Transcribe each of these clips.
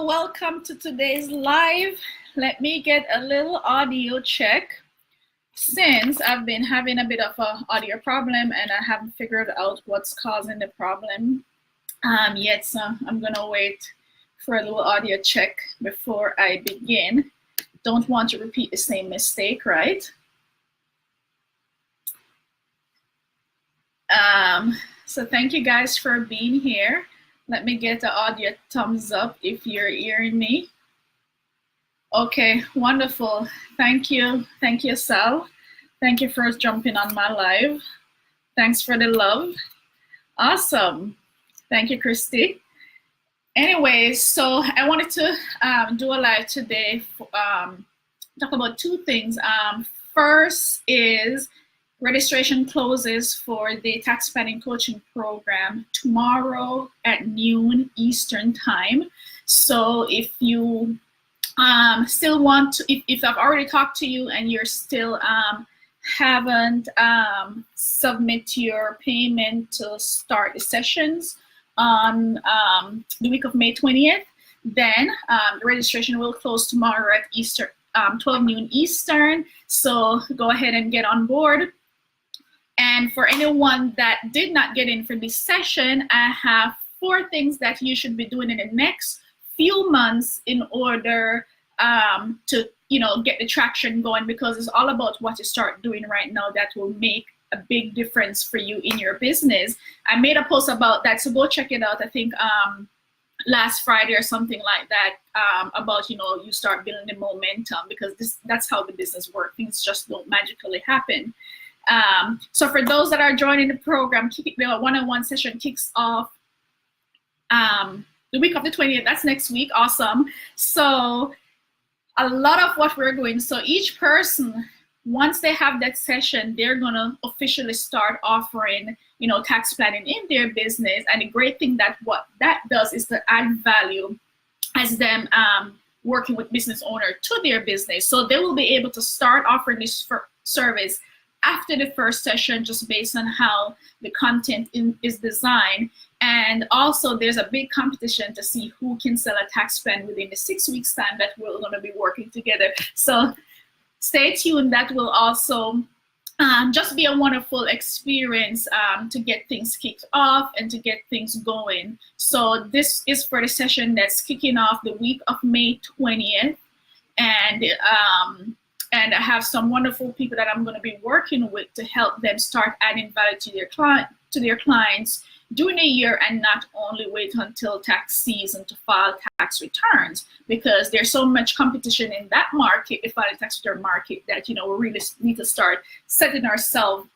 Welcome to today's live. Let me get a little audio check since I've been having a bit of an audio problem and I haven't figured out what's causing the problem yet. So I'm gonna wait for a little audio check before I begin. Don't want to repeat the same mistake, right? So thank you guys for being here. Let me get the audio thumbs up if you're hearing me. Okay, wonderful. Thank you. Thank you, Sal. Thank you for jumping on my live. Thanks for the love. Awesome. Thank you, Christy. Anyway, so I wanted to do a live today, talk about two things. First is registration closes for the tax planning coaching program tomorrow at noon Eastern time. So if you still want to, if I've already talked to you and you're still haven't submit your payment to start the sessions on the week of May 20th, then the registration will close tomorrow at Eastern, 12 noon Eastern. So go ahead and get on board. And for anyone that did not get in for this session, I have 4 things that you should be doing in the next few months in order to, get the traction going, because it's all about what you start doing right now that will make a big difference for you in your business. I made a post about that, so go check it out. I think last Friday or something like that, about, you start building the momentum, because that's how the business works. Things just don't magically happen. So for those that are joining the program, the one-on-one session kicks off the week of the 20th. That's next week. Awesome. So a lot of what we're doing, so each person, once they have that session, they're going to officially start offering, tax planning in their business. And the great thing that what that does is to add value as them working with business owner to their business. So they will be able to start offering this service after the first session, just based on how the content is designed. And also there's a big competition to see who can sell a tax plan within the 6 weeks time that we're going to be working together. So stay tuned. That will also just be a wonderful experience to get things kicked off and to get things going. So this is for the session that's kicking off the week of May 20th. And I have some wonderful people that I'm going to be working with to help them start adding value to their clients during the year, and not only wait until tax season to file tax returns, because there's so much competition in that market, the filing tax return market, that we really need to start setting ourselves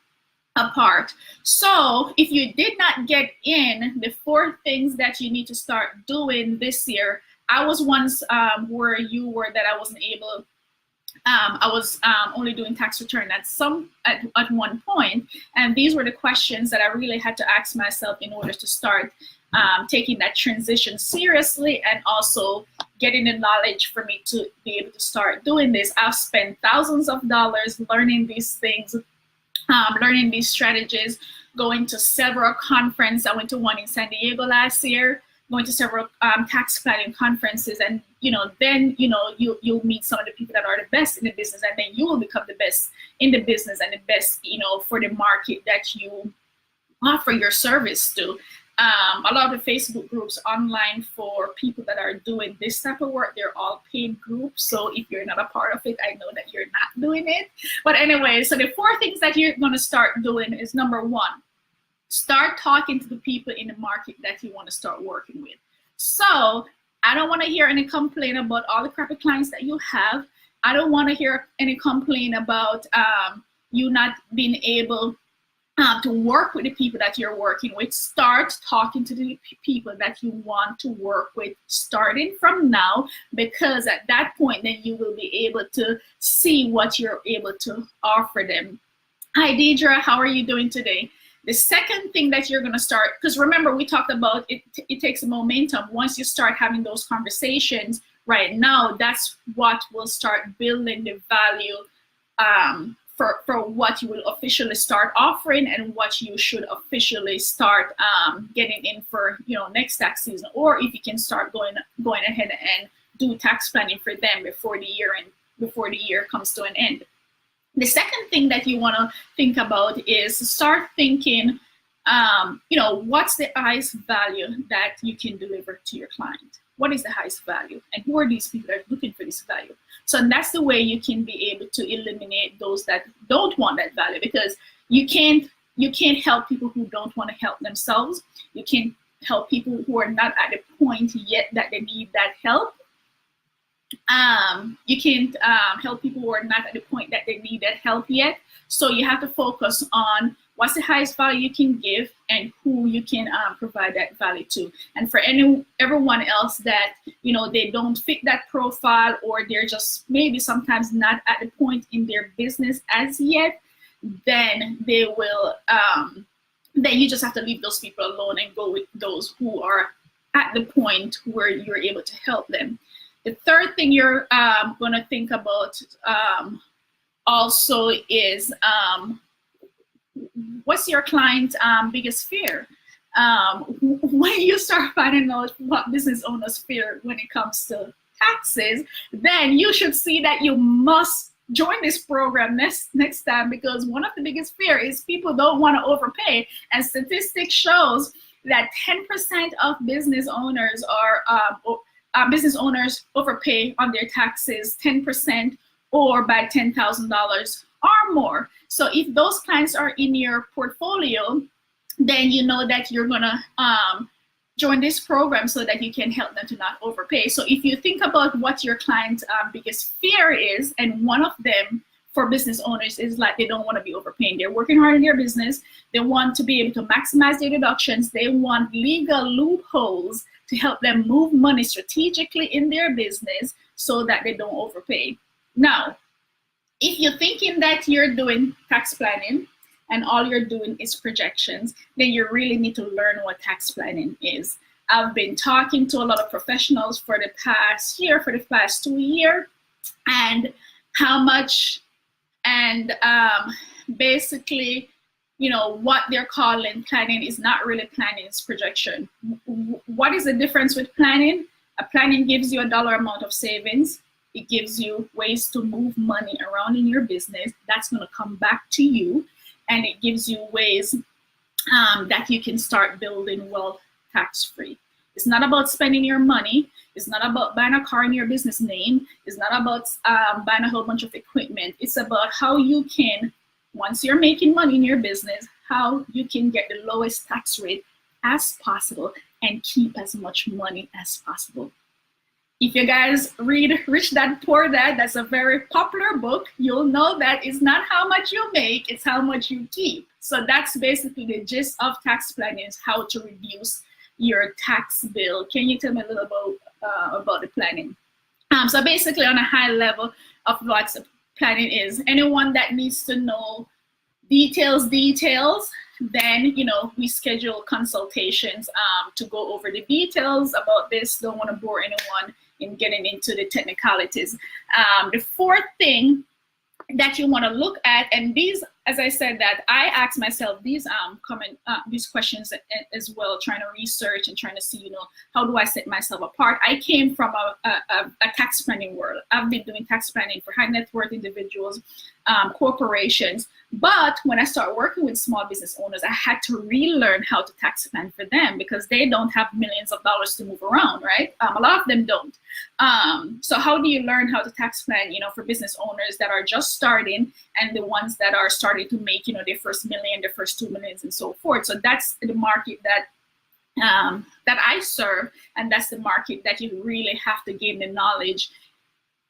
apart. So if you did not get in the 4 things that you need to start doing this year, I was once where you were, that I wasn't able. I was only doing tax return at one point, and these were the questions that I really had to ask myself in order to start taking that transition seriously, and also getting the knowledge for me to be able to start doing this. I've spent thousands of dollars learning these things, learning these strategies, going to several conferences. I went to one in San Diego last year, going to several tax planning conferences, and then you'll meet some of the people that are the best in the business, and then you will become the best in the business and the best for the market that you offer your service to. A lot of the Facebook groups online for people that are doing this type of work, they're all paid groups. So if you're not a part of it, I know that you're not doing it. But anyway, so the 4 things that you're going to start doing is, number 1, start talking to the people in the market that you want to start working with. So I don't want to hear any complaint about all the crappy clients that you have. I don't want to hear any complaint about you not being able to work with the people that you're working with. Start talking to the people that you want to work with starting from now, because at that point, then you will be able to see what you're able to offer them. Hi, Deidre, how are you doing today? The second thing that you're going to start, because remember, we talked about it takes a momentum. Once you start having those conversations right now, that's what will start building the value for what you will officially start offering and what you should officially start getting in for next tax season, or if you can start going ahead and do tax planning for them before the year comes to an end. The second thing that you want to think about is start thinking, what's the highest value that you can deliver to your client? What is the highest value, and who are these people that are looking for this value? So that's the way you can be able to eliminate those that don't want that value, because you can't help people who don't want to help themselves. You can't help people who are not at the point yet that they need that help. You can't help people who are not at the point that they need that help yet. So you have to focus on what's the highest value you can give and who you can provide that value to. And for everyone else that, they don't fit that profile, or they're just maybe sometimes not at the point in their business as yet, then they will, then you just have to leave those people alone and go with those who are at the point where you're able to help them. The third thing you're going to think about also is, what's your client's biggest fear? When you start finding out what business owners fear when it comes to taxes, then you should see that you must join this program next time, because one of the biggest fear is people don't want to overpay. And statistics shows that 10% of business owners business owners overpay on their taxes 10% or by $10,000 or more. So if those clients are in your portfolio, then you know that you're gonna join this program so that you can help them to not overpay. So if you think about what your client's biggest fear is, and one of them for business owners is like they don't want to be overpaying. They're working hard in their business. They want to be able to maximize their deductions. They want legal loopholes to help them move money strategically in their business so that they don't overpay. Now, if you're thinking that you're doing tax planning and all you're doing is projections, then you really need to learn what tax planning is. I've been talking to a lot of professionals for the past 2 years, and how much, and basically, what they're calling planning is not really planning, it's projection. What is the difference with planning? A planning gives you a dollar amount of savings. It gives you ways to move money around in your business. That's going to come back to you. And it gives you ways that you can start building wealth tax-free. It's not about spending your money. It's not about buying a car in your business name. It's not about buying a whole bunch of equipment. It's about how you can, once you're making money in your business, how you can get the lowest tax rate as possible and keep as much money as possible. If you guys read Rich Dad Poor Dad, that's a very popular book, you'll know that it's not how much you make, it's how much you keep. So that's basically the gist of tax planning, is how to reduce your tax bill. Can you tell me a little about the planning? So basically, on a high level of what planning is, anyone that needs to know details, then we schedule consultations to go over the details about this. Don't want to bore anyone in getting into the technicalities. The fourth thing that you want to look at, and these, as I said, that I ask myself these questions as well, trying to research and trying to see, how do I set myself apart? I came from a tax planning world. I've been doing tax planning for high net worth individuals, corporations. But when I started working with small business owners, I had to relearn how to tax plan for them, because they don't have millions of dollars to move around, right? A lot of them don't. So how do you learn how to tax plan, for business owners that are just starting and the ones that are starting to make, their first million, their first 2 millions, and so forth? So that's the market that I serve, and that's the market that you really have to gain the knowledge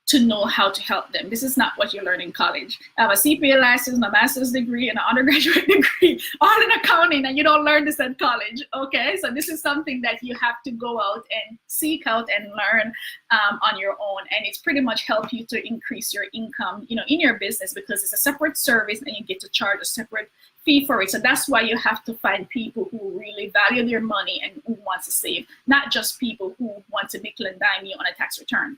to know how to help them. This is not what you learn in college. I have a CPA license, a master's degree, and an undergraduate degree, all in accounting, and you don't learn this at college, okay? So this is something that you have to go out and seek out and learn on your own, and it's pretty much help you to increase your income, in your business, because it's a separate service and you get to charge a separate fee for it. So that's why you have to find people who really value their money and who want to save, not just people who want to nickel and dime you on a tax return.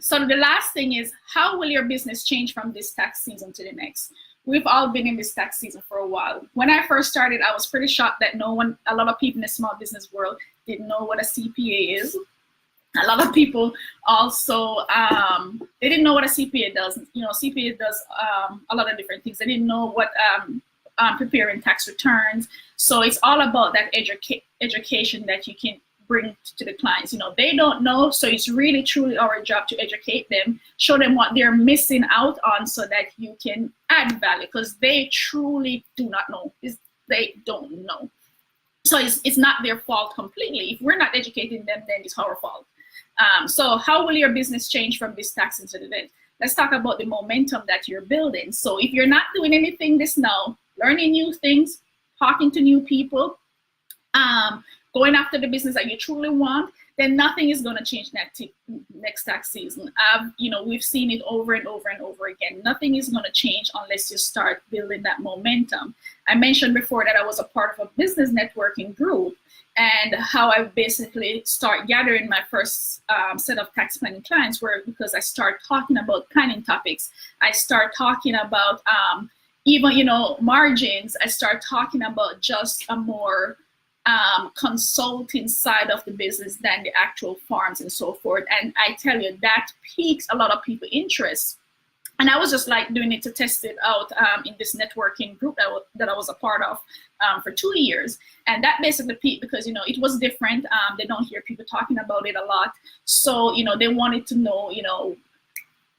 So the last thing is, how will your business change from this tax season to the next? We've all been in this tax season for a while. When I first started, I was pretty shocked that a lot of people in the small business world didn't know what a CPA is. A lot of people also, they didn't know what a CPA does. You know, CPA does a lot of different things. They didn't know what preparing tax returns. So it's all about that education that you can bring to the clients. You know, they don't know, so it's really truly our job to educate them, show them what they're missing out on so that you can add value, because they truly do not know. They don't know. So it's not their fault completely. If we're not educating them, then it's our fault. So how will your business change from this tax into the next? Let's talk about the momentum that you're building. So if you're not doing anything this now, learning new things, talking to new people, going after the business that you truly want, then nothing is going to change next tax season. You know, we've seen it over and over and over again. Nothing is going to change unless you start building that momentum. I mentioned before that I was a part of a business networking group, and how I basically start gathering my first set of tax planning clients were because I start talking about planning topics. I start talking about even, you know, margins. I start talking about just a more consulting side of the business than the actual farms and so forth. And I tell you, that piques a lot of people's interest. And I was just like doing it to test it out in this networking group that I was a part of for 2 years. And that basically piqued because, you know, it was different. They don't hear people talking about it a lot. So, you know, they wanted to know, you know,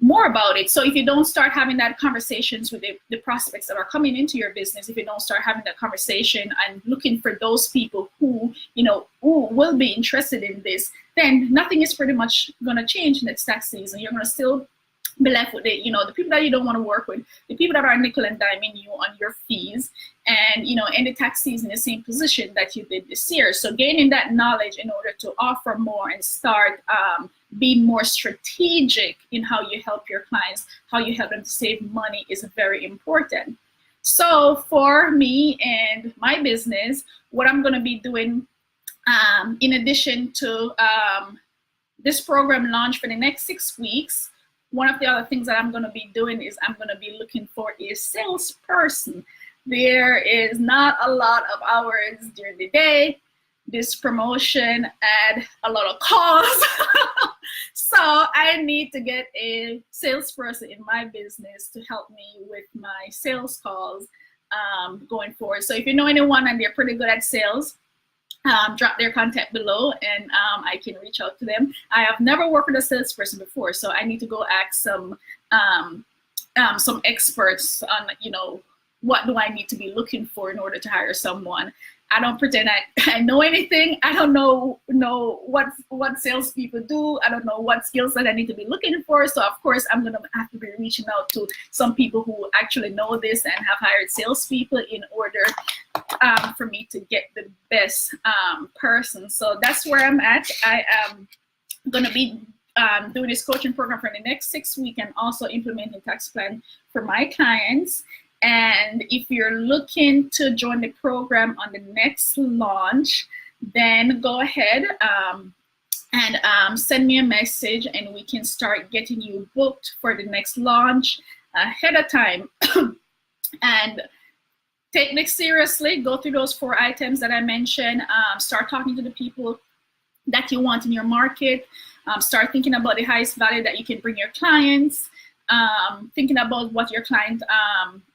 more about it. So if you don't start having that conversations with the prospects that are coming into your business, if you don't start having that conversation and looking for those people who, you know, who will be interested in this, then nothing is pretty much going to change next tax season. You're going to still be left with it, you know, the people that you don't want to work with, the people that are nickel and diming you on your fees, and, you know, end the tax season in the same position that you did this year. So gaining that knowledge in order to offer more and start being more strategic in how you help your clients, how you help them to save money is very important. So for me and my business, what I'm going to be doing in addition to this program launch for the next 6 weeks, one of the other things that I'm going to be doing is I'm going to be looking for a salesperson. There is not a lot of hours during the day. This promotion had a lot of calls. So I need to get a salesperson in my business to help me with my sales calls going forward. So if you know anyone and they're pretty good at sales, drop their contact below and I can reach out to them. I have never worked with a salesperson before, so I need to go ask some experts on, you know, what do I need to be looking for in order to hire someone. I don't pretend I know anything. I don't know what salespeople do. I don't know what skills that I need to be looking for. So of course I'm gonna have to be reaching out to some people who actually know this and have hired salespeople in order for me to get the best person. So that's where I'm at. I am gonna be doing this coaching program for the next 6 weeks and also implementing tax plan for my clients. And if you're looking to join the program on the next launch, then go ahead and send me a message and we can start getting you booked for the next launch ahead of time. And take this seriously, go through those 4 items that I mentioned, start talking to the people that you want in your market, start thinking about the highest value that you can bring your clients, thinking about what your client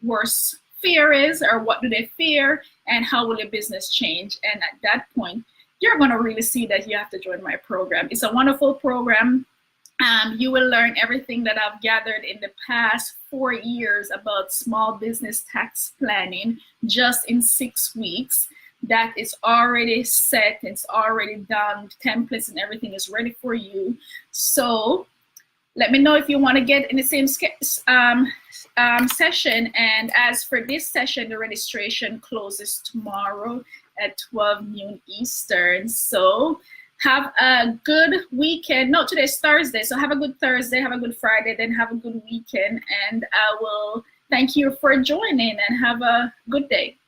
worst fear is, or what do they fear, and how will your business change. And at that point, you're going to really see that you have to join my program. It's a wonderful program. You will learn everything that I've gathered in the past 4 years about small business tax planning just in 6 weeks. That is already set, it's already done, templates and everything is ready for you. So let me know if you want to get in the same session. And as for this session, the registration closes tomorrow at 12 noon Eastern. So have a good weekend. No, today's Thursday. So have a good Thursday, have a good Friday, then have a good weekend. And I will thank you for joining and have a good day.